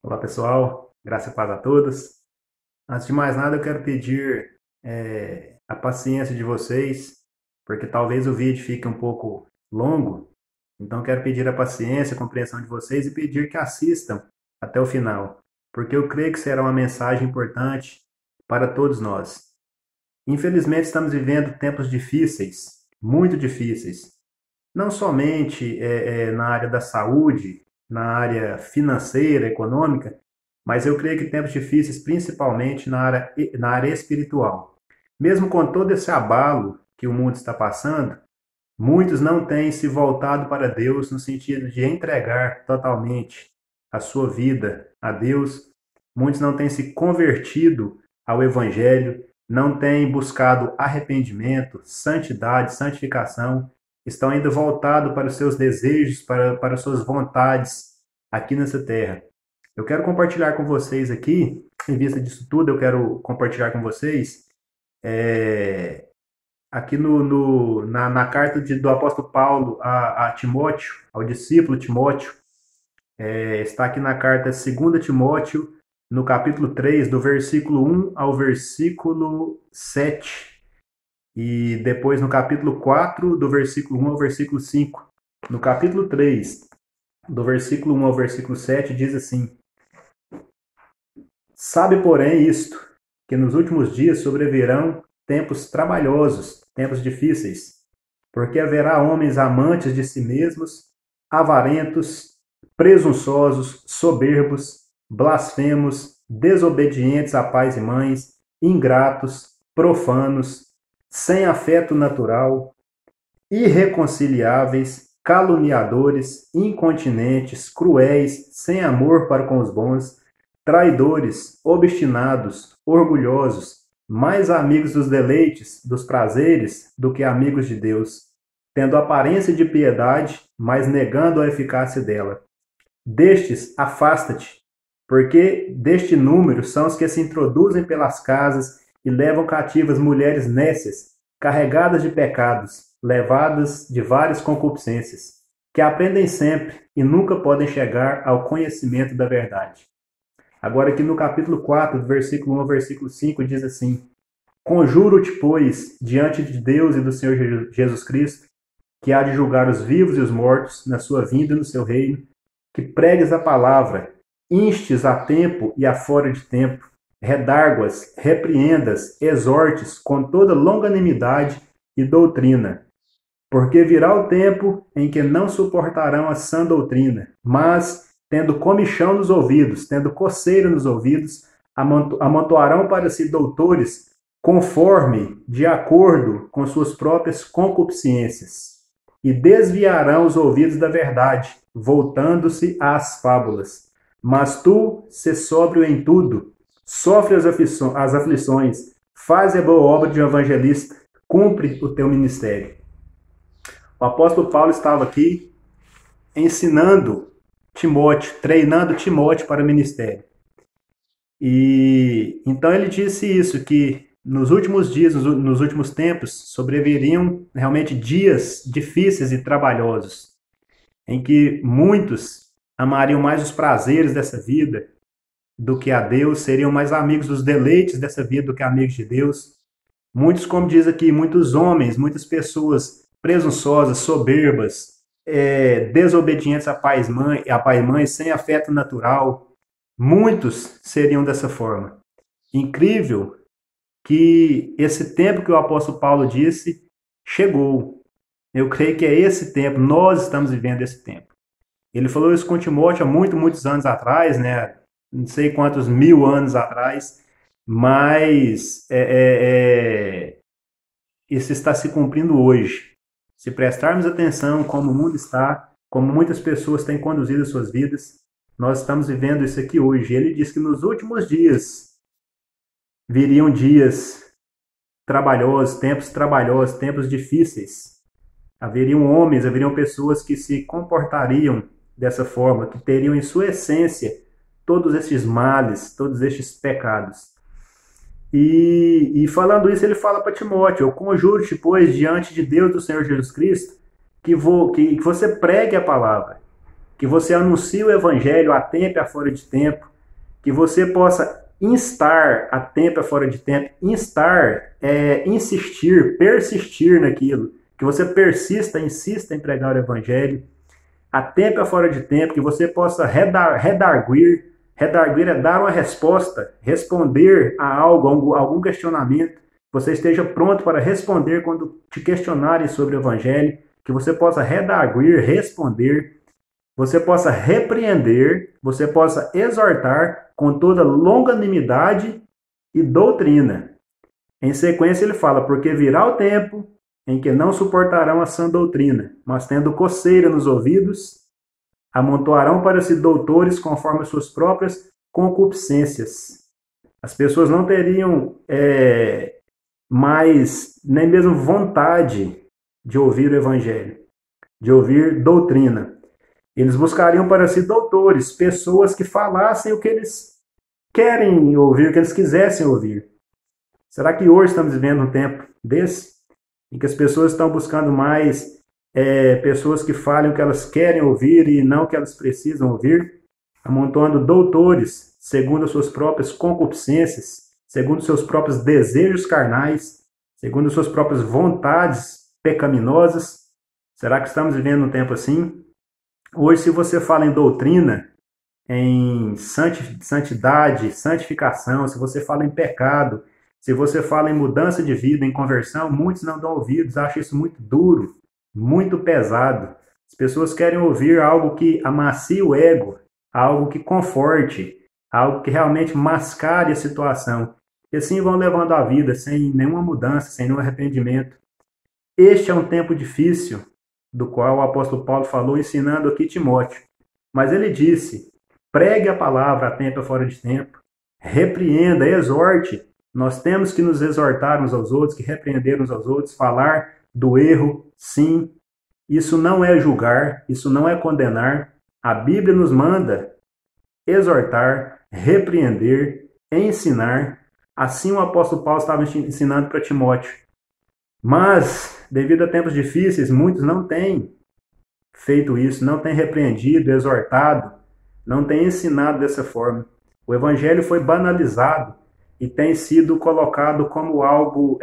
Olá pessoal, graça e paz a todos. Antes de mais nada, eu quero pedir a paciência de vocês, porque talvez o vídeo fique um pouco longo, então eu quero pedir a paciência, a compreensão de vocês e pedir que assistam até o final, porque eu creio que será uma mensagem importante para todos nós. Infelizmente, estamos vivendo tempos difíceis, muito difíceis, não somente na área da saúde, na área financeira, econômica, mas eu creio que tempos difíceis principalmente na área espiritual. Mesmo com todo esse abalo que o mundo está passando, muitos não têm se voltado para Deus no sentido de entregar totalmente a sua vida a Deus. Muitos não têm se convertido ao Evangelho, não têm buscado arrependimento, santidade, santificação, estão ainda voltados para os seus desejos, para as suas vontades aqui nessa terra. Eu quero compartilhar com vocês aqui, em vista disso tudo, eu quero compartilhar com vocês é, aqui na carta do apóstolo Paulo a Timóteo, ao discípulo Timóteo, está aqui na carta 2 Timóteo, no capítulo 3, do versículo 1 ao versículo 7, e depois no capítulo 4, do versículo 1 ao versículo 5. No capítulo 3, do versículo 1 ao versículo 7, diz assim: Sabe, porém, isto, que nos últimos dias sobrevirão tempos trabalhosos, tempos difíceis, porque haverá homens amantes de si mesmos, avarentos, presunçosos, soberbos, blasfemos, desobedientes a pais e mães, ingratos, profanos, sem afeto natural, irreconciliáveis, caluniadores, incontinentes, cruéis, sem amor para com os bons, traidores, obstinados, orgulhosos, mais amigos dos deleites, dos prazeres, do que amigos de Deus, tendo aparência de piedade, mas negando a eficácia dela. Destes, afasta-te, porque deste número são os que se introduzem pelas casas e levam cativas mulheres nécias, carregadas de pecados, levadas de várias concupiscências, que aprendem sempre e nunca podem chegar ao conhecimento da verdade. Agora aqui no capítulo 4, do versículo 1 ao versículo 5, diz assim: Conjuro-te, pois, diante de Deus e do Senhor Jesus Cristo, que há de julgar os vivos e os mortos na sua vinda e no seu reino, que pregues a palavra, instes a tempo e a fora de tempo, redarguas, repreendas, exortes com toda longanimidade e doutrina. Porque virá o tempo em que não suportarão a sã doutrina, mas, tendo comichão nos ouvidos, tendo coceira nos ouvidos, amontoarão para si doutores, conforme, de acordo com suas próprias concupiscências, e desviarão os ouvidos da verdade, voltando-se às fábulas. Mas tu, sê sóbrio em tudo, sofre as aflições, faz a boa obra de um evangelista, cumpre o teu ministério. O apóstolo Paulo estava aqui ensinando Timóteo, treinando Timóteo para o ministério. E então ele disse isso, que nos últimos dias, nos últimos tempos, sobreviriam realmente dias difíceis e trabalhosos, em que muitos amariam mais os prazeres dessa vida do que a Deus, seriam mais amigos dos deleites dessa vida do que amigos de Deus. Muitos, como diz aqui, muitos homens, muitas pessoas presunçosas, soberbas, desobedientes a pai e mãe, sem afeto natural. Muitos seriam dessa forma. Incrível que esse tempo que o apóstolo Paulo disse chegou. Eu creio que é esse tempo, nós estamos vivendo esse tempo. Ele falou isso com Timóteo há muitos anos atrás, né? Não sei quantos mil anos atrás, mas isso está se cumprindo hoje. Se prestarmos atenção como o mundo está, como muitas pessoas têm conduzido as suas vidas, nós estamos vivendo isso aqui hoje. Ele diz que nos últimos dias viriam dias trabalhosos, tempos difíceis. Haveriam pessoas que se comportariam dessa forma, que teriam em sua essência todos estes males, todos estes pecados. E falando isso, ele fala para Timóteo: Eu conjuro-te, pois, diante de Deus do Senhor Jesus Cristo, que você pregue a palavra. que você anuncie o evangelho a tempo e a fora de tempo, que você possa instar a tempo e a fora de tempo. Instar é insistir, persistir naquilo, que você persista, insista em pregar o evangelho a tempo e a fora de tempo, que você possa redarguir. Redarguir é dar uma resposta, responder a algo, a algum questionamento. Você esteja pronto para responder quando te questionarem sobre o evangelho, que você possa redarguir, responder, você possa repreender, você possa exortar com toda longanimidade e doutrina. Em sequência ele fala, porque virá o tempo em que não suportarão a sã doutrina, mas tendo coceira nos ouvidos, amontoarão para si doutores conforme as suas próprias concupiscências. As pessoas não teriam mais nem mesmo vontade de ouvir o evangelho, de ouvir doutrina. Eles buscariam para si doutores, pessoas que falassem o que eles querem ouvir, o que eles quisessem ouvir. Será que hoje estamos vivendo um tempo desse? Em que as pessoas estão buscando mais pessoas que falem o que elas querem ouvir e não o que elas precisam ouvir, amontoando doutores segundo as suas próprias concupiscências, segundo os seus próprios desejos carnais, segundo as suas próprias vontades pecaminosas. Será que estamos vivendo um tempo assim? Hoje, se você fala em doutrina, em santidade, santificação, se você fala em pecado, se você fala em mudança de vida, em conversão, muitos não dão ouvidos, acham isso muito duro, muito pesado. As pessoas querem ouvir algo que amacie o ego, algo que conforte, algo que realmente mascare a situação. E assim vão levando a vida sem nenhuma mudança, sem nenhum arrependimento. Este é um tempo difícil, do qual o apóstolo Paulo falou, ensinando aqui Timóteo. Mas ele disse, pregue a palavra a tempo e fora de tempo, repreenda, exorte. Nós temos que nos exortar uns aos outros, que repreender uns aos outros, falar do erro, sim. Isso não é julgar, isso não é condenar. A Bíblia nos manda exortar, repreender, ensinar. Assim o apóstolo Paulo estava ensinando para Timóteo. Mas, devido a tempos difíceis, muitos não têm feito isso, não têm repreendido, exortado, não têm ensinado dessa forma. O evangelho foi banalizado e tem sido colocado como algo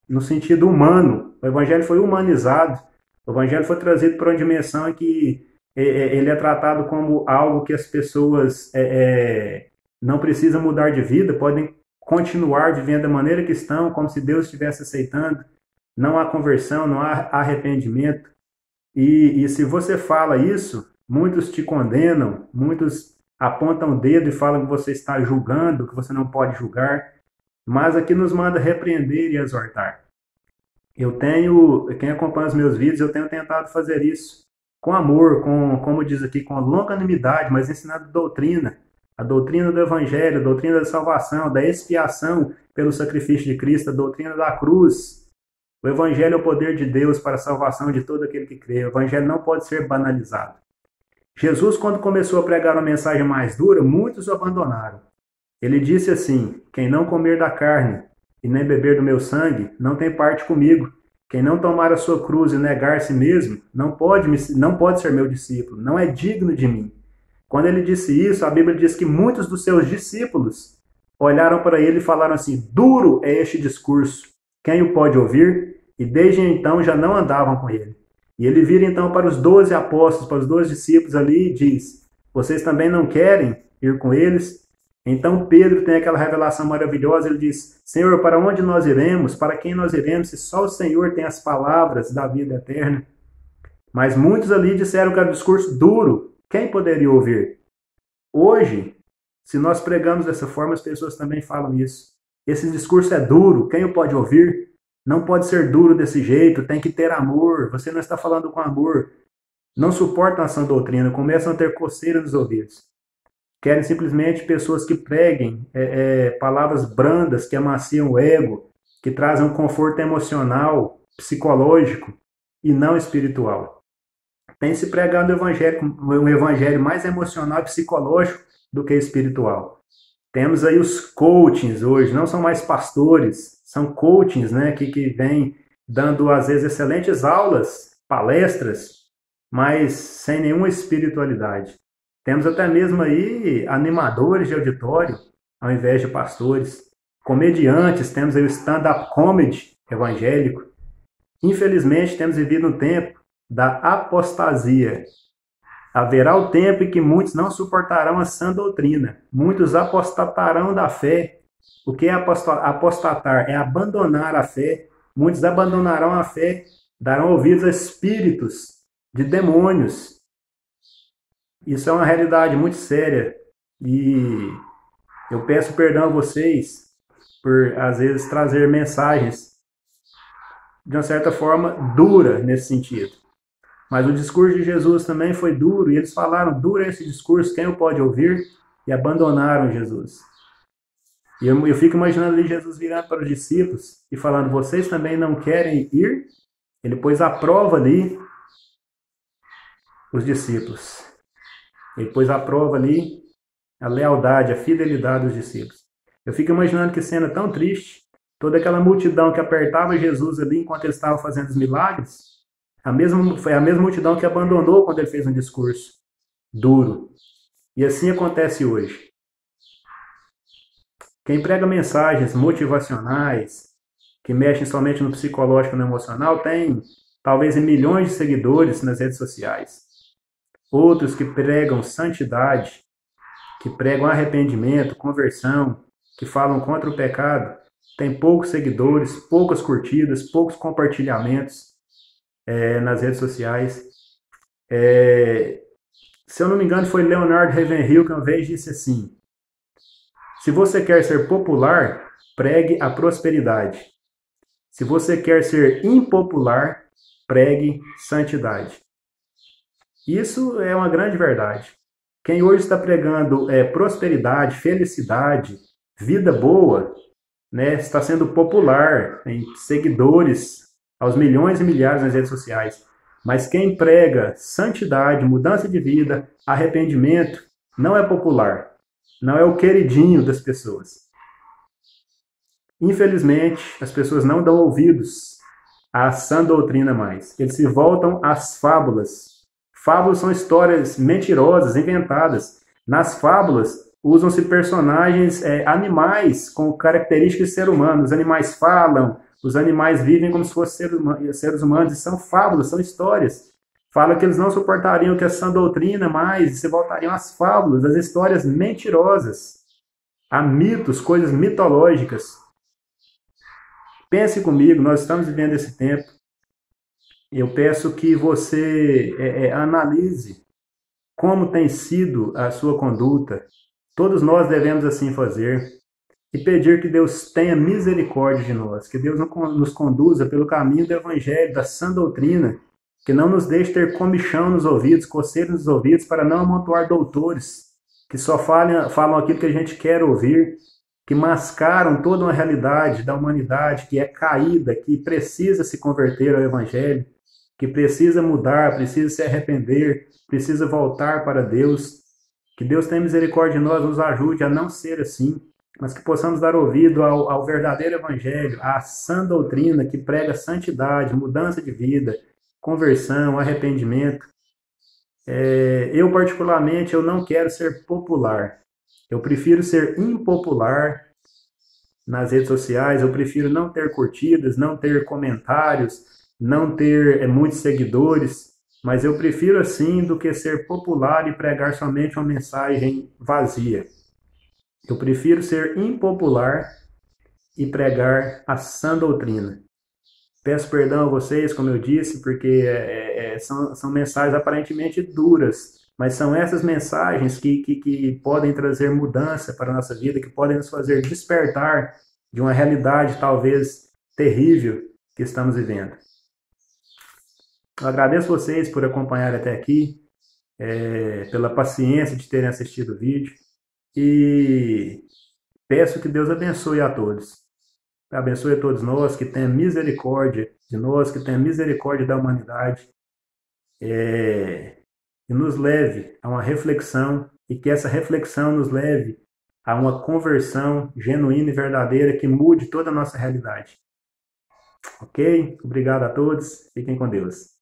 no sentido humano. O evangelho foi humanizado. O evangelho foi trazido para uma dimensão em que ele é tratado como algo que as pessoas não precisam mudar de vida, podem continuar vivendo da maneira que estão, como se Deus estivesse aceitando. Não há conversão, não há arrependimento. E se você fala isso, muitos te condenam, muitos apontam o dedo e falam que você está julgando, que você não pode julgar. Mas aqui nos manda repreender e exortar. Quem acompanha os meus vídeos, eu tenho tentado fazer isso com amor, como diz aqui, com longanimidade, mas ensinando doutrina. A doutrina do Evangelho, a doutrina da salvação, da expiação pelo sacrifício de Cristo, a doutrina da cruz. O Evangelho é o poder de Deus para a salvação de todo aquele que crê. O Evangelho não pode ser banalizado. Jesus, quando começou a pregar uma mensagem mais dura, muitos o abandonaram. Ele disse assim, quem não comer da carne e nem beber do meu sangue, não tem parte comigo. Quem não tomar a sua cruz e negar a si mesmo, não pode ser meu discípulo, não é digno de mim. Quando ele disse isso, a Bíblia diz que muitos dos seus discípulos olharam para ele e falaram assim, duro é este discurso, quem o pode ouvir? E desde então já não andavam com ele. E ele vira então para os 12 apóstolos, para os 12 discípulos ali e diz, vocês também não querem ir com eles? Então Pedro tem aquela revelação maravilhosa, ele diz, Senhor, para onde nós iremos? Para quem nós iremos? Se só o Senhor tem as palavras da vida eterna. Mas muitos ali disseram que era um discurso duro. Quem poderia ouvir? Hoje, se nós pregamos dessa forma, as pessoas também falam isso. Esse discurso é duro, quem o pode ouvir? Não pode ser duro desse jeito, tem que ter amor. Você não está falando com amor. Não suportam a sã doutrina, começam a ter coceira nos ouvidos. Querem simplesmente pessoas que preguem palavras brandas, que amaciam o ego, que trazem um conforto emocional, psicológico e não espiritual. Tem se pregado um evangelho mais emocional e psicológico do que espiritual. Temos aí os coachings hoje, não são mais pastores, são coachings, né, que vêm dando, às vezes, excelentes aulas, palestras, mas sem nenhuma espiritualidade. Temos até mesmo aí animadores de auditório, ao invés de pastores. Comediantes, temos aí o stand-up comedy evangélico. Infelizmente, temos vivido um tempo da apostasia. Haverá o tempo em que muitos não suportarão a sã doutrina. Muitos apostatarão da fé. O que é apostatar? É abandonar a fé. Muitos abandonarão a fé, darão ouvidos a espíritos de demônios. Isso é uma realidade muito séria. E eu peço perdão a vocês por, às vezes, trazer mensagens de uma certa forma dura nesse sentido. Mas o discurso de Jesus também foi duro, e eles falaram, duro esse discurso, quem o pode ouvir? E abandonaram Jesus. E eu fico imaginando ali Jesus virando para os discípulos e falando, vocês também não querem ir? Ele pôs à prova ali os discípulos. Ele pôs à prova ali a lealdade, a fidelidade dos discípulos. Eu fico imaginando que cena tão triste, toda aquela multidão que apertava Jesus ali enquanto ele estava fazendo os milagres, foi a mesma multidão que abandonou quando ele fez um discurso duro. E assim acontece hoje. Quem prega mensagens motivacionais, que mexem somente no psicológico e no emocional, tem talvez milhões de seguidores nas redes sociais. Outros que pregam santidade, que pregam arrependimento, conversão, que falam contra o pecado, tem poucos seguidores, poucas curtidas, poucos compartilhamentos nas redes sociais. Se eu não me engano, foi Leonard Ravenhill que uma vez disse assim, se você quer ser popular, pregue a prosperidade. Se você quer ser impopular, pregue santidade. Isso é uma grande verdade. Quem hoje está pregando prosperidade, felicidade, vida boa, né, está sendo popular, tem seguidores aos milhões e milhares nas redes sociais. Mas quem prega santidade, mudança de vida, arrependimento, não é popular. Não é o queridinho das pessoas. Infelizmente, as pessoas não dão ouvidos à sã doutrina mais. Eles se voltam às fábulas. Fábulas são histórias mentirosas, inventadas. Nas fábulas, usam-se personagens animais com características de ser humano. Os animais falam, os animais vivem como se fossem seres humanos. E são fábulas, são histórias. Fala que eles não suportariam que a sã doutrina mais e se voltariam às fábulas, às histórias mentirosas, a mitos, coisas mitológicas. Pense comigo, nós estamos vivendo esse tempo. Eu peço que você analise como tem sido a sua conduta. Todos nós devemos assim fazer. E pedir que Deus tenha misericórdia de nós, que Deus nos conduza pelo caminho do Evangelho, da sã doutrina, que não nos deixe ter comichão nos ouvidos, coceira nos ouvidos, para não amontoar doutores, que só falam aquilo que a gente quer ouvir, que mascaram toda uma realidade da humanidade que é caída, que precisa se converter ao Evangelho, que precisa mudar, precisa se arrepender, precisa voltar para Deus. Que Deus tenha misericórdia de nós, nos ajude a não ser assim, mas que possamos dar ouvido ao verdadeiro Evangelho, à sã doutrina que prega santidade, mudança de vida, conversão, arrependimento. Eu, particularmente, eu não quero ser popular. Eu prefiro ser impopular nas redes sociais, eu prefiro não ter curtidas, não ter comentários, não ter muitos seguidores, mas eu prefiro assim do que ser popular e pregar somente uma mensagem vazia. Eu prefiro ser impopular e pregar a sã doutrina. Peço perdão a vocês, como eu disse, porque são mensagens aparentemente duras, mas são essas mensagens que podem trazer mudança para a nossa vida, que podem nos fazer despertar de uma realidade talvez terrível que estamos vivendo. Eu agradeço vocês por acompanhar até aqui, pela paciência de terem assistido o vídeo, e peço que Deus abençoe a todos. Abençoe a todos nós, que tenha misericórdia de nós, que tenha misericórdia da humanidade, e nos leve a uma reflexão, e que essa reflexão nos leve a uma conversão genuína e verdadeira que mude toda a nossa realidade. Ok? Obrigado a todos. Fiquem com Deus.